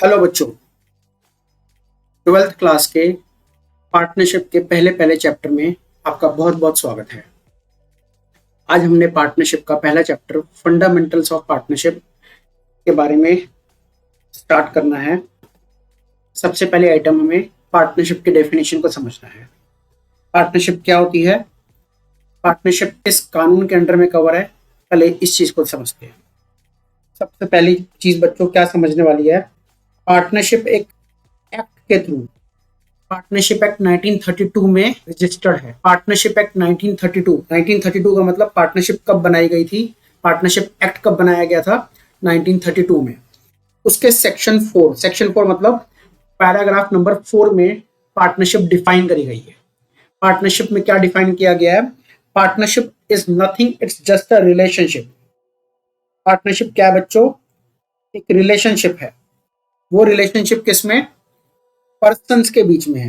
Hello बच्चों, twelfth class के partnership के पहले पहले चैप्टर में आपका बहुत बहुत स्वागत है। आज हमने पार्टनरशिप का पहला चैप्टर फंडामेंटल्स ऑफ पार्टनरशिप के बारे में स्टार्ट करना है। सबसे पहले आइटम हमें पार्टनरशिप के डेफिनेशन को समझना है। पार्टनरशिप क्या होती है, पार्टनरशिप किस कानून के अंडर में कवर है, पहले इस चीज को समझते हैं। सबसे पहली चीज बच्चों क्या समझने वाली है, पार्टनरशिप एक एक्ट के थ्रू, पार्टनरशिप एक्ट 1932 में रजिस्टर्ड है। पार्टनरशिप एक्ट 1932 का मतलब पार्टनरशिप कब बनाई गई थी, पार्टनरशिप एक्ट कब बनाया गया था, 1932 में। उसके सेक्शन 4 मतलब पैराग्राफ नंबर 4 में पार्टनरशिप डिफाइन करी गई है। पार्टनरशिप में क्या डिफाइन किया गया है, partnership is nothing, it's just a relationship. Partnership क्या है बच्चों, एक रिलेशनशिप है। वो रिलेशनशिप किसमें, पर्सन्स के बीच में है।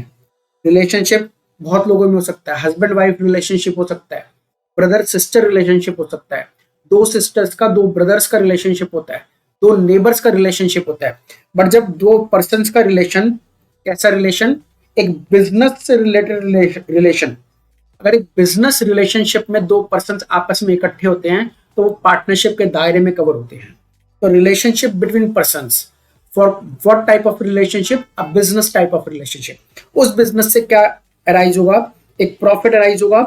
रिलेशनशिप बहुत लोगों में हो सकता है, हस्बैंड वाइफ रिलेशनशिप हो सकता है, ब्रदर सिस्टर रिलेशनशिप हो सकता है, दो सिस्टर्स का, दो ब्रदर्स का रिलेशनशिप होता है, दो नेबर्स का रिलेशनशिप होता है। बट जब दो पर्सन्स का रिलेशन, कैसा रिलेशन, एक बिजनेस से रिलेटेड रिलेशन, अगर एक बिजनेस रिलेशनशिप में दो पर्सन्स आपस में इकट्ठे होते हैं तो वो पार्टनरशिप के दायरे में कवर होते हैं। तो relationship between persons, for what type of relationship, a business type of relationship. उस बिजनेस से क्या अराइज होगा, एक प्रॉफिट अराइज होगा।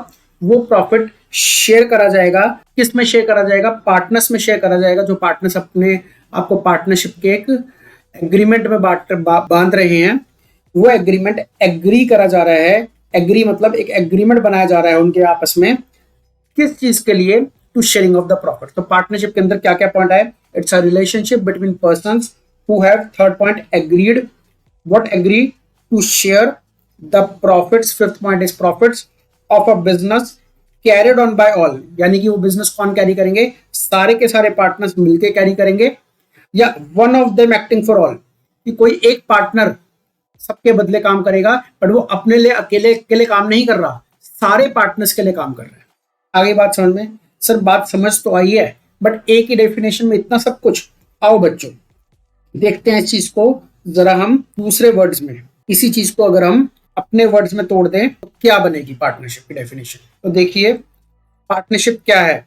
वो प्रॉफिट शेयर करा जाएगा, किस में शेयर करा जाएगा, पार्टनर्स में शेयर करा जाएगा। जो पार्टनर्स अपने आपको पार्टनरशिप के एक एग्रीमेंट में बांध रहे हैं, वो एग्रीमेंट एग्री करा जा रहा है। एग्री मतलब एक एग्रीमेंट बनाया जा रहा है उनके आपस में, किस चीज के लिए, to sharing of the profit. तो पार्टनरशिप के अंदर क्या क्या पॉइंट है, it's a relationship between persons who have, third point, agreed, what agree to share the profits, fifth point is profits of a business carried on by all, यानी कि वो business कौन कैरी करेंगे, सारे के सारे पार्टनर्स मिलके कैरी करेंगे, या one of them acting for all, कि कोई एक पार्टनर सबके बदले काम करेगा, बट वो अपने लिए अकेले के लिए काम नहीं कर रहा, सारे पार्टनर्स के लिए काम कर रहा है। आगे बात समझ में, सर बात समझ तो आई है, बट एक ही डेफिनेशन में इतना सब कुछ। आओ बच्चों देखते हैं इस चीज को जरा हम दूसरे वर्ड्स में। इसी चीज को अगर हम अपने वर्ड्स में तोड़ दें तो क्या बनेगी पार्टनरशिप की डेफिनेशन। तो देखिए पार्टनरशिप क्या है,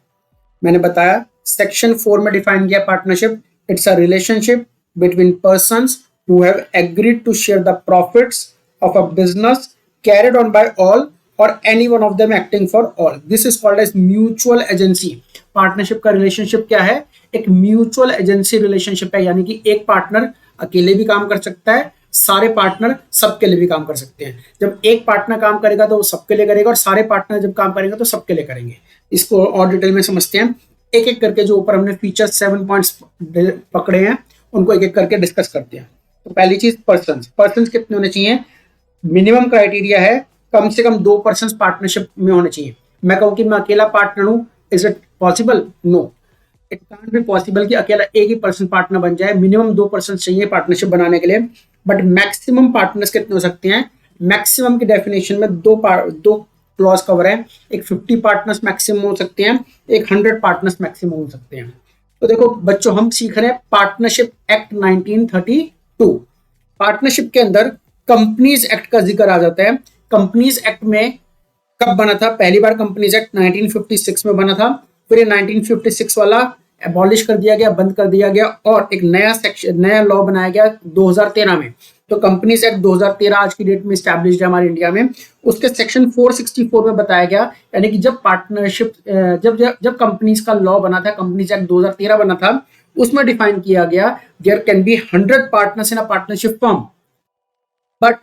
मैंने बताया सेक्शन 4 में डिफाइन किया partnership, it's a relationship between persons who have agreed to share the profits of a business carried on by all और any one of them acting for all, this is called as mutual agency. Partnership का relationship क्या है, एक mutual agency relationship है, यानी कि एक partner अकेले भी काम कर सकता है, सारे पार्टनर सबके लिए भी काम कर सकते हैं। जब एक पार्टनर काम करेगा तो वो सबके लिए करेगा, और सारे पार्टनर जब काम करेंगे तो सबके लिए करेंगे। इसको और डिटेल में समझते हैं एक एक करके। जो ऊपर हमने फीचर्स 7 पॉइंट्स पकड़े हैं उनको एक एक करके डिस्कस करते हैं। तो पहली चीज पर्सन्स कितने होने चाहिए, मिनिमम क्राइटेरिया है कम से कम 2 पर्सन्स पार्टनरशिप में होने चाहिए। मैं कहूँ कि मैं अकेला पार्टनर हूँ, is it possible, no, it can't be possible कि अकेला एक ही पर्सन पार्टनर बन जाए। मिनिमम 2 पर्सन चाहिए पार्टनरशिप बनाने के लिए। बट मैक्सिमम पार्टनर्स कितने हो सकते हैं, मैक्सिमम की डेफिनेशन में दो क्लॉज कवर है। एक 50 पार्टनर्स मैक्सिमम हो सकते हैं, एक 100 पार्टनर्स मैक्सिमम हो सकते हैं। तो देखो बच्चों हम सीख रहे हैं पार्टनरशिप एक्ट 1932। पार्टनरशिप के अंदर कंपनीज एक्ट का जिक्र आ जाता है। कंपनीज एक्ट में कब बना था, पहली बार कंपनीज एक्ट 1956 में बना था। फिर ये 1956 वाला एबॉलिश कर दिया गया, बंद कर दिया गया, और एक नया सेक्शन, नया लॉ बनाया गया 2013 में। तो कंपनीज एक्ट 2013 आज की डेट में स्टैब्लिश्ड है हमारे इंडिया में। उसके सेक्शन 464 में बताया गया, यानी कि जब पार्टनरशिप जब कंपनीज का लॉ बना था, कंपनीज एक्ट 2013 बना था, उसमें डिफाइन किया गया there can be 100 partners in a partnership firm. But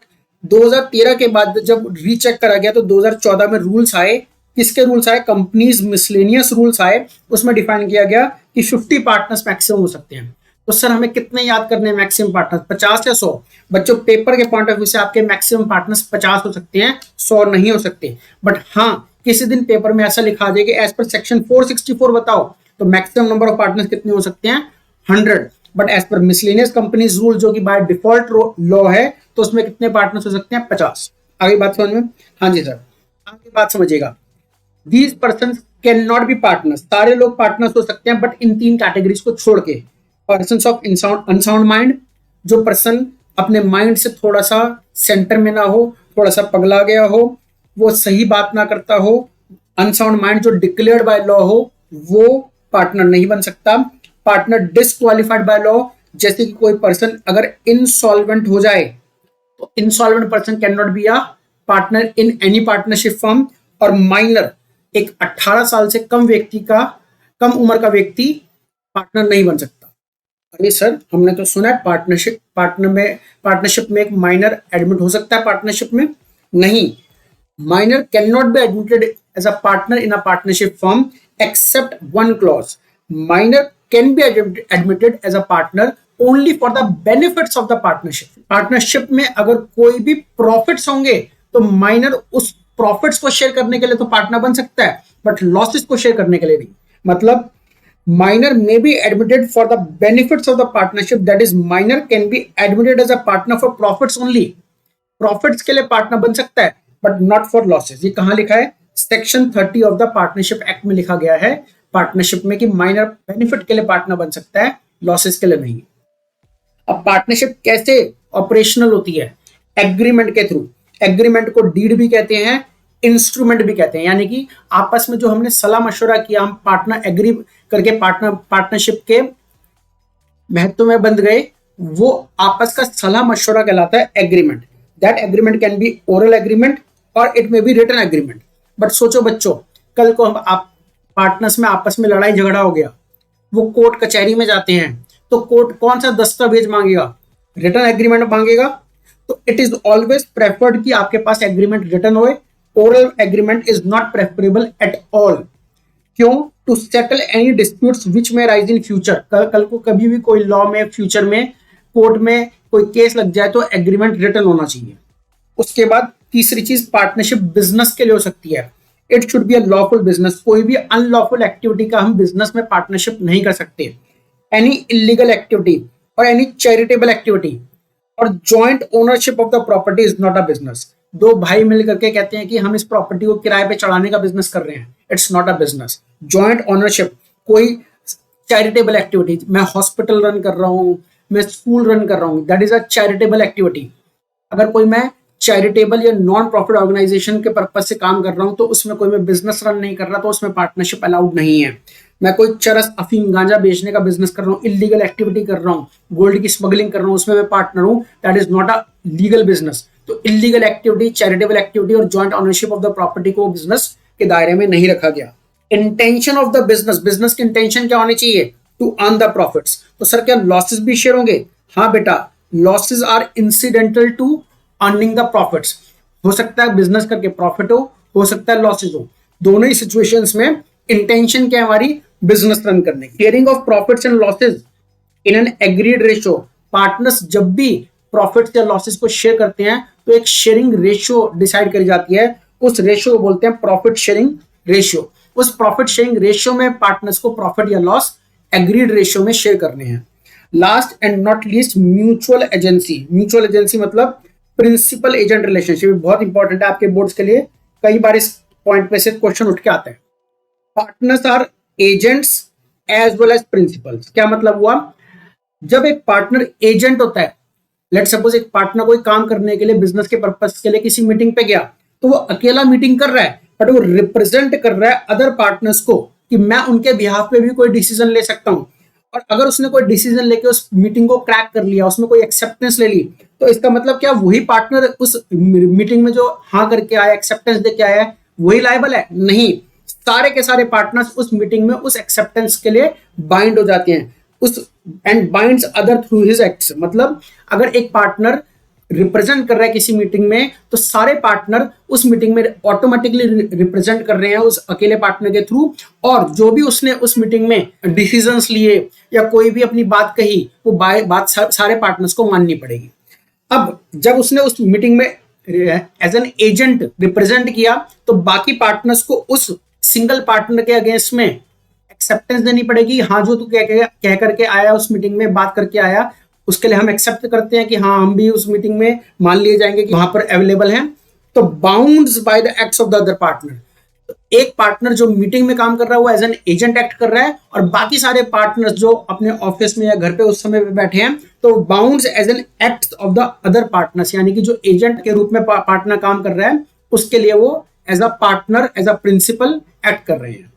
2013 के बाद जब रीचेक करा गया तो 2014 में रूल्स आए। किसके रूल्स आए, कंपनीज मिसलेनियस रूल्स आए। उसमें डिफाइन किया गया कि 50 पार्टनर्स मैक्सिमम हो सकते हैं। तो सर हमें कितने याद करने हैं मैक्सिमम पार्टनर्स, 50 या 100? बच्चों पेपर के पॉइंट ऑफ व्यू से आपके मैक्सिमम पार्टनर्स 50 हो सकते हैं, 100 नहीं हो सकते। बट हाँ, किसी दिन पेपर में ऐसा लिखा जाए कि एज पर सेक्शन 464 बताओ तो मैक्सिमम नंबर ऑफ पार्टनर्स कितने हो सकते हैं, 100। But as per miscellaneous companies rule जो कि बाय डिफॉल्ट लॉ है, तो उसमें कितने पार्टनर्स हो सकते हैं, 50। आगे बात समझ में, हाँ जी सर आगे बात समझिएगा। These persons cannot be partners, सारे लोग पार्टनर्स हो सकते हैं बट इन 3 कैटेगरीज को छोड़ के, पर्सन्स ऑफ अनसाउंड माइंड, जो पर्सन अपने माइंड से थोड़ा सा सेंटर में ना हो, थोड़ा सा पगला गया हो, वो सही बात ना करता हो, अनसाउंड माइंड जो डिक्लेयर्ड बाय लॉ हो, वो पार्टनर नहीं बन सकता। पार्टनर डिस्क्वालिफाइड बाय लॉ, जैसे कि कोई पर्सन अगर इनसॉल्वेंट हो जाए तो insolvent person can not be a partner in any partnership firm. और माइनर, एक 18 साल से कम उम्र का व्यक्ति पार्टनर नहीं बन सकता। अरे सर, हमने तो सुना है पार्टनरशिप में एक माइनर एडमिट हो सकता है पार्टनरशिप में। नहीं, minor cannot be admitted as a partner in a partnership firm except one clause. Minor can be admitted as a partner only for the benefits of the partnership. Partnership में अगर कोई भी profits होंगे तो minor उस profits को share करने के लिए तो पार्टनर बन सकता है, बट लॉसेस को शेयर करने के लिए नहीं। मतलब minor may be admitted for the benefits of the partnership, that is minor can be admitted as a partner for profits only. Profits के लिए पार्टनर बन सकता है बट नॉट फॉर लॉसेस। ये कहां लिखा है? Section 30 of the partnership act में लिखा गया है पार्टनरशिप में कि माइनर बेनिफिट के लिए पार्टनर बन सकता है, लॉसेस के लिए नहीं। अब पार्टनरशिप कैसे ऑपरेशनल होती है? एग्रीमेंट के थ्रू। एग्रीमेंट को डीड भी कहते हैं, इंस्ट्रूमेंट भी कहते हैं, यानी कि आपस में जो हमने सलाह मशवरा किया, हम पार्टनर एग्री करके पार्टनरशिप के महत्व में बंध गए, वो आपस का सलाह मशवरा कहलाता है agreement. That agreement can be oral agreement और it may be written agreement. But सोचो बच्चों, कल को हम आप पार्टनर्स में आपस में लड़ाई झगड़ा हो गया, वो कोर्ट कचहरी में जाते हैं, तो कोर्ट कौन सा दस्तावेज मांगेगा? रिटन एग्रीमेंट मांगेगा। तो इट इज ऑलवेज प्रेफर्ड कि आपके पास एग्रीमेंट रिटन होए। Oral agreement is not preferable at all. क्यों? टू सेटल एनी डिस्प्यूट्स विच में राइज इन फ्यूचर। कल को कभी भी कोई लॉ में, फ्यूचर में कोर्ट में कोई केस लग जाए तो एग्रीमेंट रिटन होना चाहिए। उसके बाद तीसरी चीज, पार्टनरशिप बिजनेस के लिए हो सकती है। It should be a lawful business. कोई भी अनलॉफुल एक्टिविटी का हम बिजनेस में पार्टनरशिप नहीं कर सकते। एनी इलीगल एक्टिविटी और एनी चैरिटेबल एक्टिविटी और joint ownership of the property is not a business. दो भाई मिल करके कहते हैं कि हम इस प्रॉपर्टी को किराए पे चढ़ाने का बिजनेस कर रहे हैं, it's not a business. Joint ownership, कोई चैरिटेबल एक्टिविटी, मैं हॉस्पिटल रन कर रहा हूँ, मैं स्कूल रन कर रहा हूँ, that is a charitable activity. अगर कोई मैं चैरिटेबल या नॉन प्रॉफिट ऑर्गेनाइजेशन के पर्पज से काम कर रहा हूं तो उसमें कोई मैं बिजनेस रन नहीं कर रहा, तो उसमें पार्टनरशिप अलाउड नहीं है। मैं कोई चरस, अफीम, गांजा बेचने का बिजनेस कर रहा हूँ, इलीगल एक्टिविटी कर रहा हूँ, गोल्ड की स्मगलिंग कर रहा हूँ, उसमें मैं पार्टनर हूँ, that is not a legal business. तो इलीगल एक्टिविटी, चैरिटेबल एक्टिविटी और joint ownership of the property को बिजनेस के दायरे में नहीं रखा गया। Intention of the business, business की इंटेंशन क्या होनी चाहिए? To earn the profits. तो सर क्या लॉसेस भी शेयर होंगे? हाँ बेटा, losses are incidental to earning the profits. हो सकता है बिजनेस करके प्रॉफिट हो सकता है लॉसेस हो। दोनों ही सिचुएशंस में इंटेंशन क्या है हमारी? बिजनेस रन करने की। Sharing of profits and losses in an agreed ratio. Partners जब भी प्रॉफिट्स या लॉसेस को शेयर करते हैं तो एक शेयरिंग रेशियो डिसाइड करी जाती है, उस रेशियो को बोलते हैं प्रॉफिट शेयरिंग रेशियो। उस प्रॉफिट शेयरिंग रेशियो में पार्टनर्स को प्रॉफिट या लॉस एग्रीड रेशियो में शेयर करने हैं। Last and not least, mutual agency. Mutual agency मतलब प्रिंसिपल एजेंट रिलेशनशिप, बहुत इंपॉर्टेंट है आपके बोर्ड्स के लिए, कई बार इस पॉइंट पे से क्वेश्चन उठ के आता है। Partners are agents as well as principals. क्या मतलब हुआ? जब एक पार्टनर एजेंट होता है, लेट सपोज एक पार्टनर कोई काम करने के लिए, बिजनेस के पर्पस के लिए किसी मीटिंग पे गया, तो वो अकेला मीटिंग कर रहा है बट वो रिप्रेजेंट कर रहा है अदर पार्टनर्स को कि मैं उनके बिहाफ पे भी कोई डिसीजन ले सकता हूं। और अगर उसने कोई डिसीजन लेके उस मीटिंग को क्रैक कर लिया, उसमें कोई एक्सेप्टेंस ले ली, तो इसका मतलब क्या वही पार्टनर उस मीटिंग में जो हाँ करके आया, एक्सेप्टेंस दे के आया, वही लायबल है? नहीं, सारे के सारे पार्टनर्स उस मीटिंग में उस एक्सेप्टेंस के लिए बाइंड हो जाते हैं, उस and binds other through his acts. मतलब अगर एक पार्टनर रिप्रेजेंट कर रहा है किसी मीटिंग में, तो सारे पार्टनर उस मीटिंग में ऑटोमेटिकली रिप्रेजेंट कर रहे हैं उस अकेले पार्टनर के थ्रू, और जो भी उसने उस मीटिंग में डिसीजंस लिए या कोई भी अपनी बात कही, वो बात सारे पार्टनर्स को माननी पड़ेगी। अब जब उसने उस मीटिंग में एज एन एजेंट रिप्रेजेंट किया, तो बाकी पार्टनर्स को उस सिंगल पार्टनर के अगेंस्ट में एक्सेप्टेंस देनी पड़ेगी। हाँ, जो तू कह करके आया, उस मीटिंग में बात करके आया, उसके लिए हम एक्सेप्ट करते हैं कि हाँ, हम भी उस मीटिंग में मान लिए जाएंगे कि वहां पर अवेलेबल हैं। तो bounds by the acts of the other partner, एक पार्टनर जो मीटिंग में काम कर रहा है वो एज एन एजेंट एक्ट कर रहा है, और बाकी सारे पार्टनर्स जो अपने ऑफिस में या घर पे उस समय पे बैठे हैं तो bounds as an act of the other partners, यानी कि जो एजेंट के रूप में पार्टनर काम कर रहा है उसके लिए वो as a partner, as a principal act कर रहे हैं।